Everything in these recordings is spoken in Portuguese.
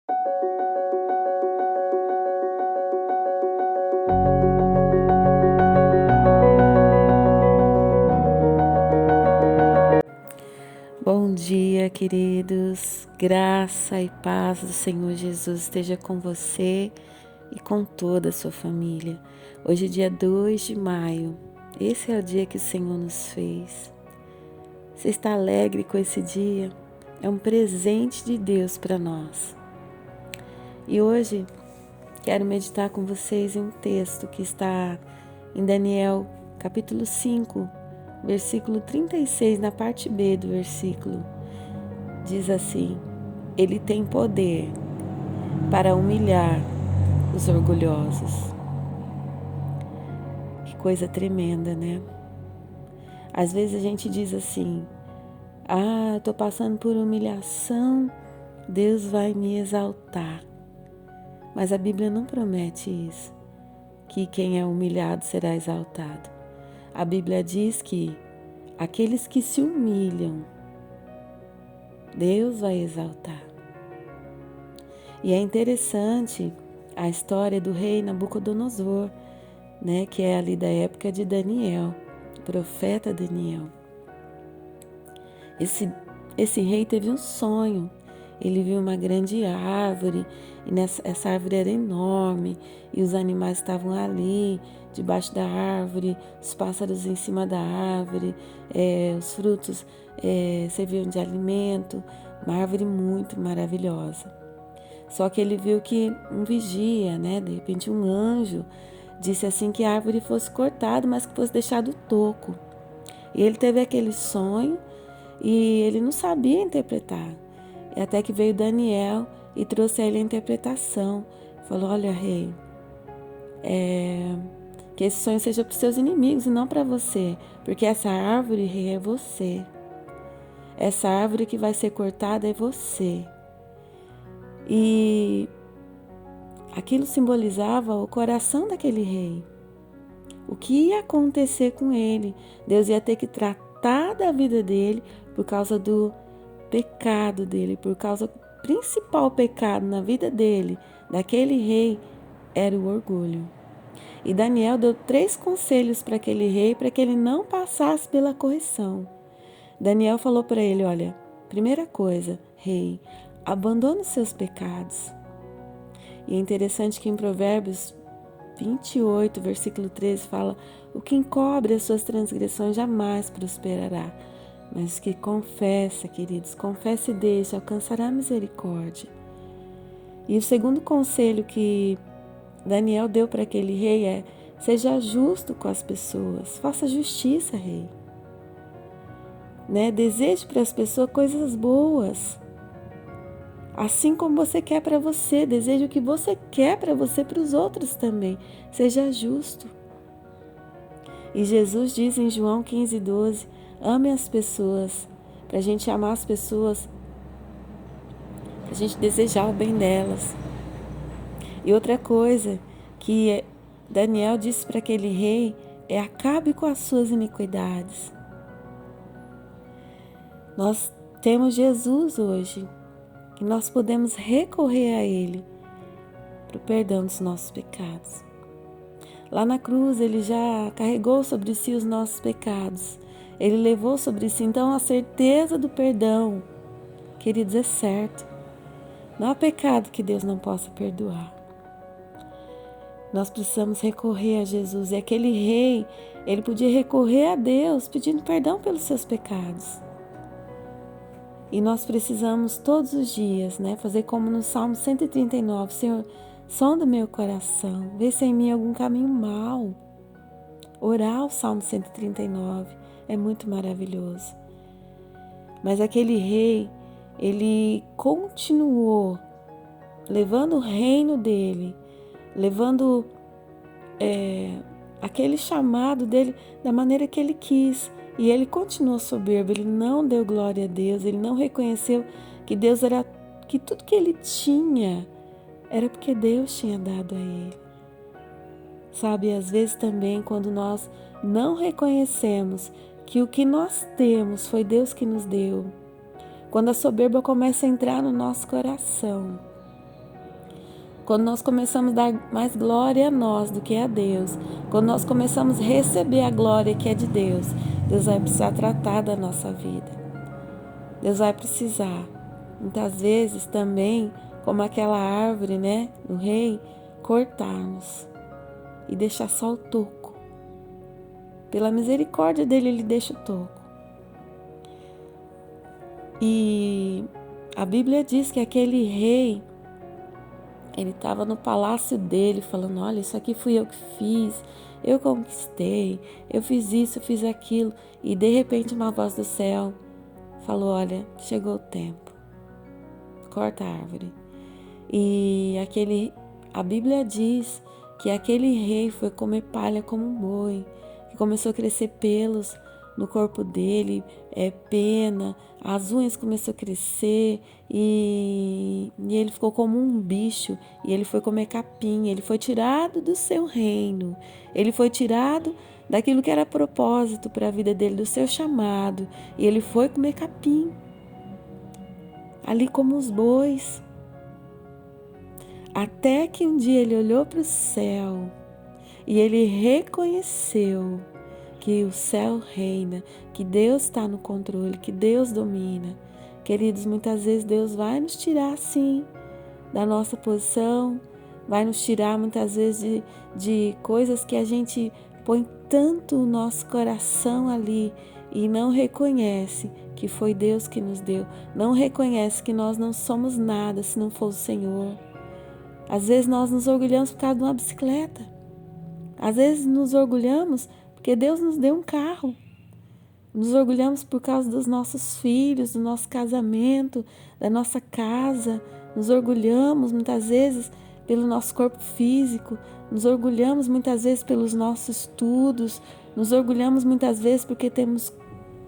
Bom dia, queridos. Graça e paz do Senhor Jesus esteja com você e com toda a sua família. Hoje é dia 2 de maio. Esse é o dia que o Senhor nos fez. Você está alegre com esse dia? É um presente de Deus para nós. E hoje quero meditar com vocês em um texto que está em Daniel, capítulo 5, versículo 36, na parte B do versículo. Diz assim: Ele tem poder para humilhar os orgulhosos. Que coisa tremenda, né? Às vezes a gente diz assim: eu estou passando por humilhação, Deus vai me exaltar. Mas a Bíblia não promete isso, que quem é humilhado será exaltado. A Bíblia diz que aqueles que se humilham, Deus vai exaltar. E é interessante a história do rei Nabucodonosor, né, que é ali da época de Daniel, o profeta Daniel. Esse rei teve um sonho. Ele viu uma grande árvore, e essa árvore era enorme, e os animais estavam ali, debaixo da árvore, os pássaros em cima da árvore, os frutos serviam de alimento, uma árvore muito maravilhosa. Só que ele viu que um vigia, né, de repente um anjo, disse assim que a árvore fosse cortada, mas que fosse deixado toco. E ele teve aquele sonho e ele não sabia interpretar. Até que veio Daniel e trouxe a ele a interpretação. Falou: olha, rei, que esse sonho seja para os seus inimigos e não para você, porque essa árvore, rei, é você. Essa árvore que vai ser cortada é você. E aquilo simbolizava o coração daquele rei. O que ia acontecer com ele? Deus ia ter que tratar da vida dele por causa do pecado dele, por causa do principal pecado na vida dele, daquele rei, era o orgulho. E Daniel deu 3 conselhos para aquele rei, para que ele não passasse pela correção. Daniel falou para ele: olha, primeira coisa, rei, abandone os seus pecados. E é interessante que em Provérbios 28, versículo 13, fala: o que encobre as suas transgressões jamais prosperará, mas que confessa, queridos, confesse e deixe, alcançará a misericórdia. E o segundo conselho que Daniel deu para aquele rei é: seja justo com as pessoas, faça justiça, rei. Né? Deseje para as pessoas coisas boas. Assim como você quer para você, deseje o que você quer para você, para os outros também. Seja justo. E Jesus diz em João 15:12, ame as pessoas, para a gente amar as pessoas, para a gente desejar o bem delas. E outra coisa que Daniel disse para aquele rei é: acabe com as suas iniquidades. Nós temos Jesus hoje e nós podemos recorrer a Ele para o perdão dos nossos pecados. Lá na cruz Ele já carregou sobre si os nossos pecados. Ele levou sobre si, então, a certeza do perdão. Queridos, é certo. Não há pecado que Deus não possa perdoar. Nós precisamos recorrer a Jesus. E aquele rei, ele podia recorrer a Deus pedindo perdão pelos seus pecados. E nós precisamos todos os dias, né, fazer como no Salmo 139, Senhor, sonda meu coração, vê se em mim algum caminho mau. Orar o Salmo 139 é muito maravilhoso. Mas aquele rei, ele continuou levando o reino dele, levando aquele chamado dele da maneira que ele quis. E ele continuou soberbo, ele não deu glória a Deus, ele não reconheceu que Deus era, que tudo que ele tinha era porque Deus tinha dado a ele. Sabe, às vezes também quando nós não reconhecemos que o que nós temos foi Deus que nos deu, quando a soberba começa a entrar no nosso coração, quando nós começamos a dar mais glória a nós do que a Deus, quando nós começamos a receber a glória que é de Deus, Deus vai precisar tratar da nossa vida. Deus vai precisar, muitas vezes também, como aquela árvore, né, do rei, cortar-nos e deixar só o toco. Pela misericórdia dele, ele deixa o toco. E a Bíblia diz que aquele rei, ele estava no palácio dele falando, olha, isso aqui fui eu que fiz, eu conquistei, eu fiz isso, eu fiz aquilo. E de repente uma voz do céu falou, olha, chegou o tempo, corta a árvore. E a Bíblia diz que aquele rei foi comer palha como um boi, que começou a crescer pelos no corpo dele, pena, as unhas começaram a crescer e ele ficou como um bicho e ele foi comer capim, ele foi tirado do seu reino, ele foi tirado daquilo que era propósito para a vida dele, do seu chamado, e ele foi comer capim, ali como os bois. Até que um dia ele olhou para o céu e ele reconheceu que o céu reina, que Deus está no controle, que Deus domina. Queridos, muitas vezes Deus vai nos tirar, sim, da nossa posição, vai nos tirar muitas vezes de coisas que a gente põe tanto o nosso coração ali e não reconhece que foi Deus que nos deu, não reconhece que nós não somos nada se não for o Senhor. Às vezes nós nos orgulhamos por causa de uma bicicleta, às vezes nos orgulhamos porque Deus nos deu um carro. Nos orgulhamos por causa dos nossos filhos, do nosso casamento, da nossa casa. Nos orgulhamos muitas vezes pelo nosso corpo físico. Nos orgulhamos muitas vezes pelos nossos estudos. Nos orgulhamos muitas vezes porque temos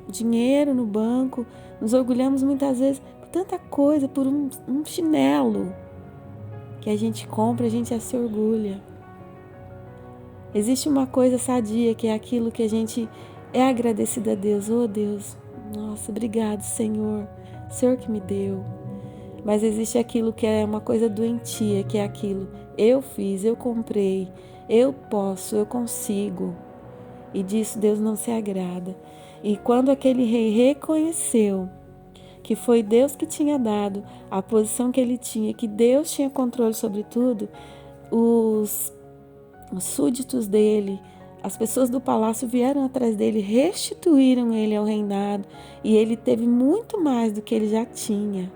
dinheiro no banco. Nos orgulhamos muitas vezes por tanta coisa, por um chinelo que a gente compra, a gente já se orgulha. Existe uma coisa sadia que é aquilo que a gente é agradecido a Deus. Oh Deus, nossa, obrigado Senhor, Senhor que me deu. Mas existe aquilo que é uma coisa doentia, que é aquilo, eu fiz, eu comprei, eu posso, eu consigo. E disso Deus não se agrada. E quando aquele rei reconheceu que foi Deus que tinha dado a posição que ele tinha, que Deus tinha controle sobre tudo, os súditos dele, as pessoas do palácio vieram atrás dele, restituíram ele ao reinado e ele teve muito mais do que ele já tinha.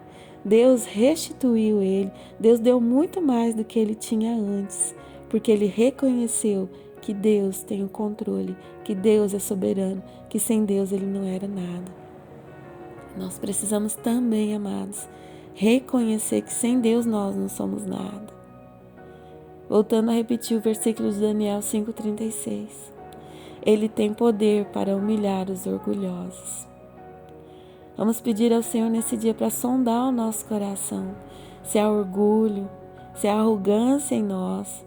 Deus restituiu ele, Deus deu muito mais do que ele tinha antes, porque ele reconheceu que Deus tem o controle, que Deus é soberano, que sem Deus ele não era nada. Nós precisamos também, amados, reconhecer que sem Deus nós não somos nada. Voltando a repetir o versículo de Daniel 5,36. Ele tem poder para humilhar os orgulhosos. Vamos pedir ao Senhor nesse dia para sondar o nosso coração. Se há orgulho, se há arrogância em nós.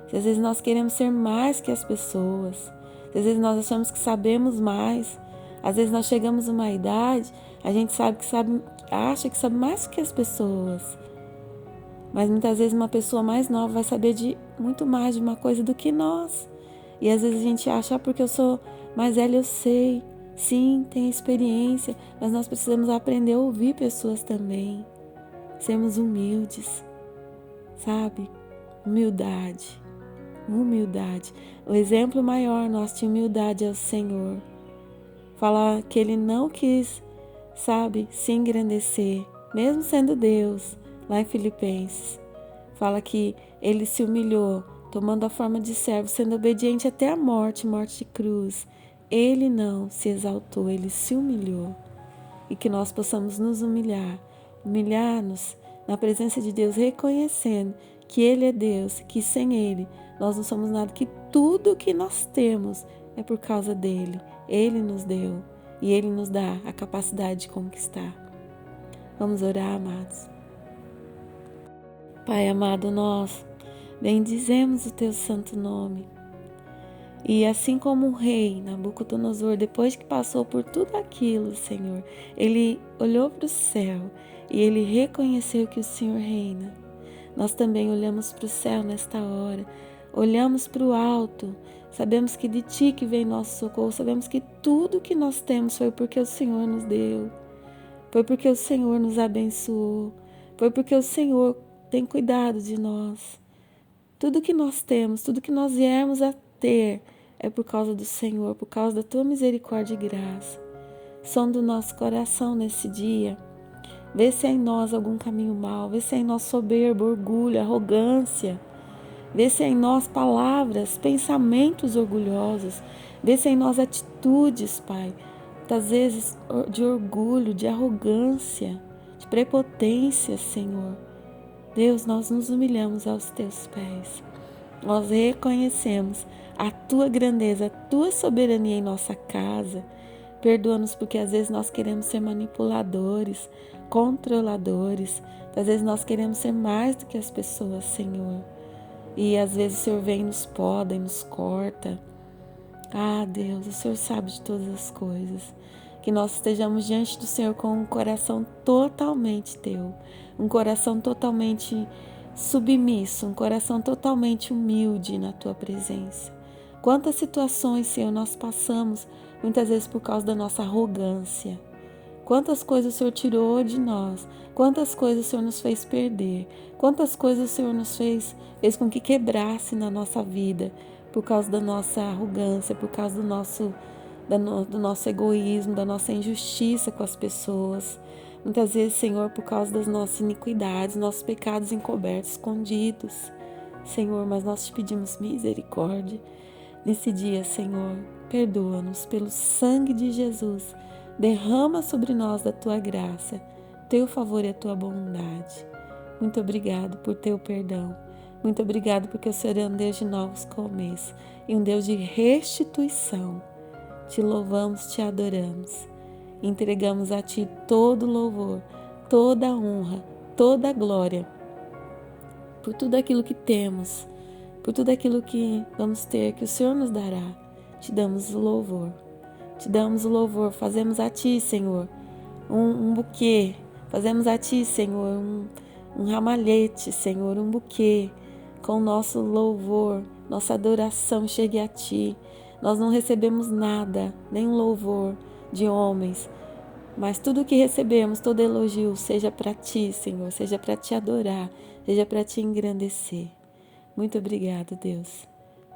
Se às vezes nós queremos ser mais que as pessoas. Se às vezes nós achamos que sabemos mais. Às vezes nós chegamos a uma idade, a gente acha que sabe mais que as pessoas. Mas muitas vezes uma pessoa mais nova vai saber de muito mais de uma coisa do que nós. E às vezes a gente acha, porque eu sou mais velha, eu sei. Sim, tem experiência, mas nós precisamos aprender a ouvir pessoas também. Sermos humildes, sabe? Humildade. O exemplo maior nosso de humildade é o Senhor. Falar que Ele não quis, sabe, se engrandecer, mesmo sendo Deus. Lá em Filipenses, fala que ele se humilhou, tomando a forma de servo, sendo obediente até a morte de cruz. Ele não se exaltou, ele se humilhou. E que nós possamos nos humilhar-nos na presença de Deus, reconhecendo que Ele é Deus, que sem Ele nós não somos nada, que tudo que nós temos é por causa dEle. Ele nos deu e Ele nos dá a capacidade de conquistar. Vamos orar, amados. Pai amado, nós bendizemos o Teu santo nome. E assim como o rei Nabucodonosor, depois que passou por tudo aquilo, Senhor, ele olhou para o céu e ele reconheceu que o Senhor reina. nós também olhamos para o céu nesta hora, olhamos para o alto, sabemos que de Ti que vem nosso socorro, sabemos que tudo que nós temos foi porque o Senhor nos deu, foi porque o Senhor nos abençoou, foi porque o Senhor tem cuidado de nós. Tudo que nós temos, tudo que nós viemos a ter é por causa do Senhor, por causa da Tua misericórdia e graça. Sonda o nosso coração nesse dia, vê se há em nós algum caminho mau, vê se há em nós soberba, orgulho, arrogância, vê se há em nós palavras, pensamentos orgulhosos, vê se há em nós atitudes, Pai, muitas vezes de orgulho, de arrogância, de prepotência, Senhor. Deus, nós nos humilhamos aos Teus pés. Nós reconhecemos a Tua grandeza, a Tua soberania em nossa casa. Perdoa-nos porque às vezes nós queremos ser manipuladores, controladores. Às vezes nós queremos ser mais do que as pessoas, Senhor. E às vezes o Senhor vem e nos poda e nos corta. Ah, Deus, o Senhor sabe de todas as coisas. Que nós estejamos diante do Senhor com um coração totalmente Teu, um coração totalmente submisso, um coração totalmente humilde na Tua presença. Quantas situações, Senhor, nós passamos, muitas vezes por causa da nossa arrogância. Quantas coisas o Senhor tirou de nós, quantas coisas o Senhor nos fez perder, quantas coisas o Senhor nos fez com que quebrasse na nossa vida, por causa da nossa arrogância, por causa do nosso egoísmo, da nossa injustiça com as pessoas. Muitas vezes, Senhor, por causa das nossas iniquidades, nossos pecados encobertos, escondidos. Senhor, mas nós te pedimos misericórdia. Nesse dia, Senhor, perdoa-nos pelo sangue de Jesus. Derrama sobre nós da Tua graça, Teu favor e a Tua bondade. Muito obrigado por Teu perdão. Muito obrigado porque o Senhor é um Deus de novos começos e um Deus de restituição. Te louvamos, te adoramos. Entregamos a Ti todo louvor, toda honra, toda glória, por tudo aquilo que temos, por tudo aquilo que vamos ter, que o Senhor nos dará. Te damos o louvor, fazemos a Ti, Senhor, um buquê, fazemos a Ti, Senhor, um ramalhete, Senhor, um buquê, com o nosso louvor, nossa adoração chegue a Ti. Nós não recebemos nada, nem um louvor de homens, mas tudo que recebemos, todo elogio, seja para Ti, Senhor, seja para Te adorar, seja para Te engrandecer. Muito obrigado, Deus.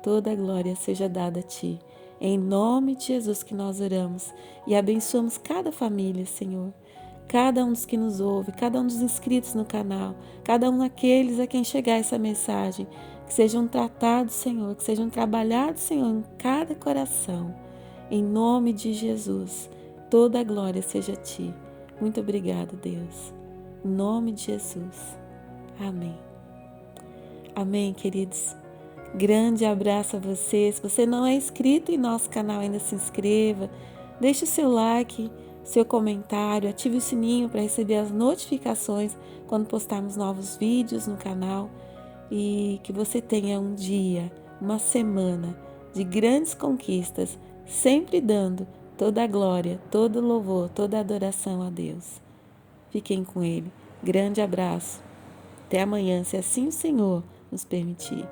Toda a glória seja dada a Ti. Em nome de Jesus que nós oramos e abençoamos cada família, Senhor. Cada um dos que nos ouve, cada um dos inscritos no canal, cada um daqueles a quem chegar essa mensagem, que sejam tratados, Senhor, que sejam trabalhados, Senhor, em cada coração. Em nome de Jesus, toda a glória seja a Ti. Muito obrigado, Deus. Em nome de Jesus. Amém. Amém, queridos. Grande abraço a você. Se você não é inscrito em nosso canal, ainda se inscreva. Deixe o seu like, seu comentário, ative o sininho para receber as notificações quando postarmos novos vídeos no canal. E que você tenha um dia, uma semana de grandes conquistas, sempre dando toda a glória, todo o louvor, toda a adoração a Deus. Fiquem com Ele. Grande abraço. Até amanhã, se assim o Senhor nos permitir.